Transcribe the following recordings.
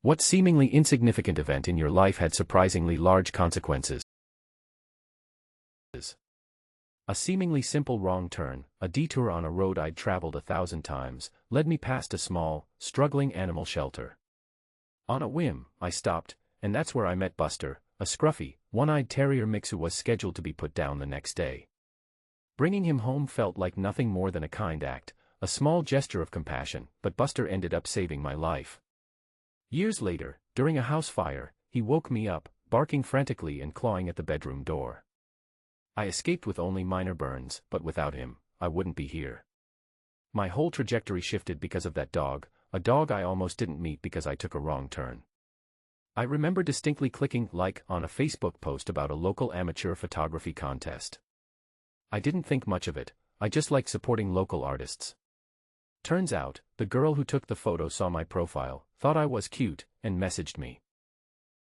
What seemingly insignificant event in your life had surprisingly large consequences? A seemingly simple wrong turn, a detour on a road I'd traveled 1,000 times, led me past a small, struggling animal shelter. On a whim, I stopped, and that's where I met Buster, a scruffy, one-eyed terrier mix who was scheduled to be put down the next day. Bringing him home felt like nothing more than a kind act, a small gesture of compassion, but Buster ended up saving my life. Years later, during a house fire, he woke me up, barking frantically and clawing at the bedroom door. I escaped with only minor burns, but without him, I wouldn't be here. My whole trajectory shifted because of that dog, a dog I almost didn't meet because I took a wrong turn. I remember distinctly clicking like on a Facebook post about a local amateur photography contest. I didn't think much of it, I just like supporting local artists. Turns out, the girl who took the photo saw my profile, thought I was cute, and messaged me.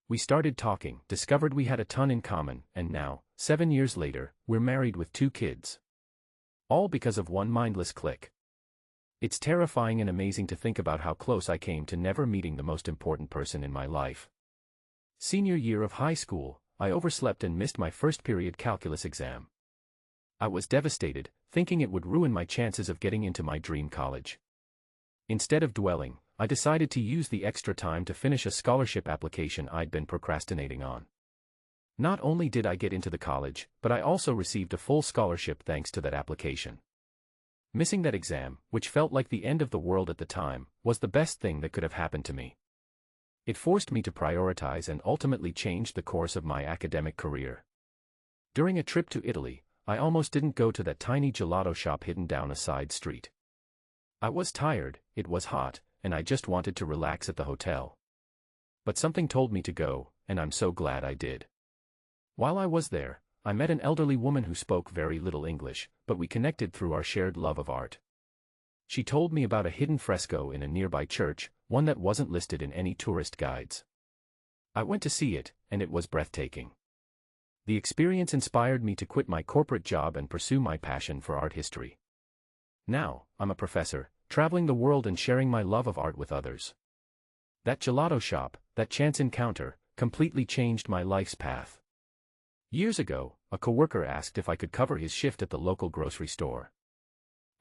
We started talking, discovered we had a ton in common, and now, 7 years later, we're married with 2 kids. All because of one mindless click. It's terrifying and amazing to think about how close I came to never meeting the most important person in my life. Senior year of high school, I overslept and missed my first period calculus exam. I was devastated, thinking it would ruin my chances of getting into my dream college. Instead of dwelling, I decided to use the extra time to finish a scholarship application I'd been procrastinating on. Not only did I get into the college, but I also received a full scholarship thanks to that application. Missing that exam, which felt like the end of the world at the time, was the best thing that could have happened to me. It forced me to prioritize and ultimately changed the course of my academic career. During a trip to Italy, I almost didn't go to that tiny gelato shop hidden down a side street. I was tired, it was hot, and I just wanted to relax at the hotel. But something told me to go, and I'm so glad I did. While I was there, I met an elderly woman who spoke very little English, but we connected through our shared love of art. She told me about a hidden fresco in a nearby church, one that wasn't listed in any tourist guides. I went to see it, and it was breathtaking. The experience inspired me to quit my corporate job and pursue my passion for art history. Now, I'm a professor, traveling the world and sharing my love of art with others. That gelato shop, that chance encounter, completely changed my life's path. Years ago, a coworker asked if I could cover his shift at the local grocery store.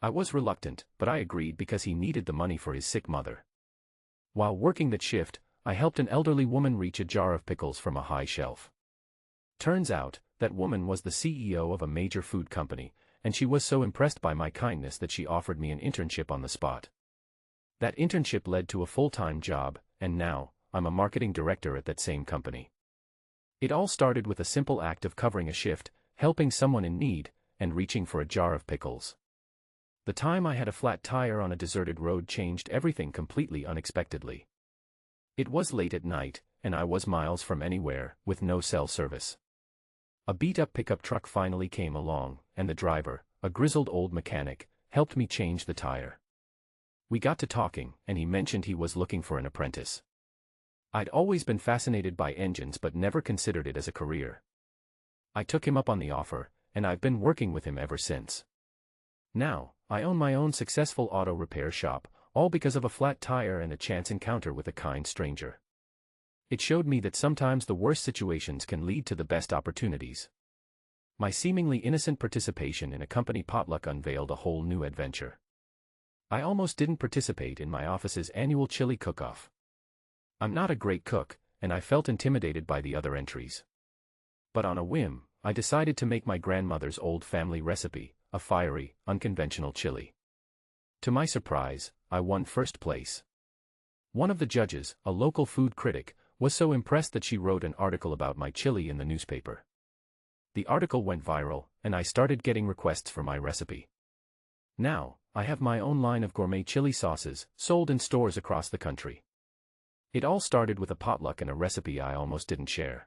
I was reluctant, but I agreed because he needed the money for his sick mother. While working that shift, I helped an elderly woman reach a jar of pickles from a high shelf. Turns out, that woman was the CEO of a major food company, and she was so impressed by my kindness that she offered me an internship on the spot. That internship led to a full-time job, and now, I'm a marketing director at that same company. It all started with a simple act of covering a shift, helping someone in need, and reaching for a jar of pickles. The time I had a flat tire on a deserted road changed everything completely unexpectedly. It was late at night, and I was miles from anywhere, with no cell service. A beat-up pickup truck finally came along, and the driver, a grizzled old mechanic, helped me change the tire. We got to talking, and he mentioned he was looking for an apprentice. I'd always been fascinated by engines but never considered it as a career. I took him up on the offer, and I've been working with him ever since. Now, I own my own successful auto repair shop, all because of a flat tire and a chance encounter with a kind stranger. It showed me that sometimes the worst situations can lead to the best opportunities. My seemingly innocent participation in a company potluck unveiled a whole new adventure. I almost didn't participate in my office's annual chili cook-off. I'm not a great cook, and I felt intimidated by the other entries. But on a whim, I decided to make my grandmother's old family recipe, a fiery, unconventional chili. To my surprise, I won first place. One of the judges, a local food critic, was so impressed that she wrote an article about my chili in the newspaper. The article went viral, and I started getting requests for my recipe. Now, I have my own line of gourmet chili sauces, sold in stores across the country. It all started with a potluck and a recipe I almost didn't share.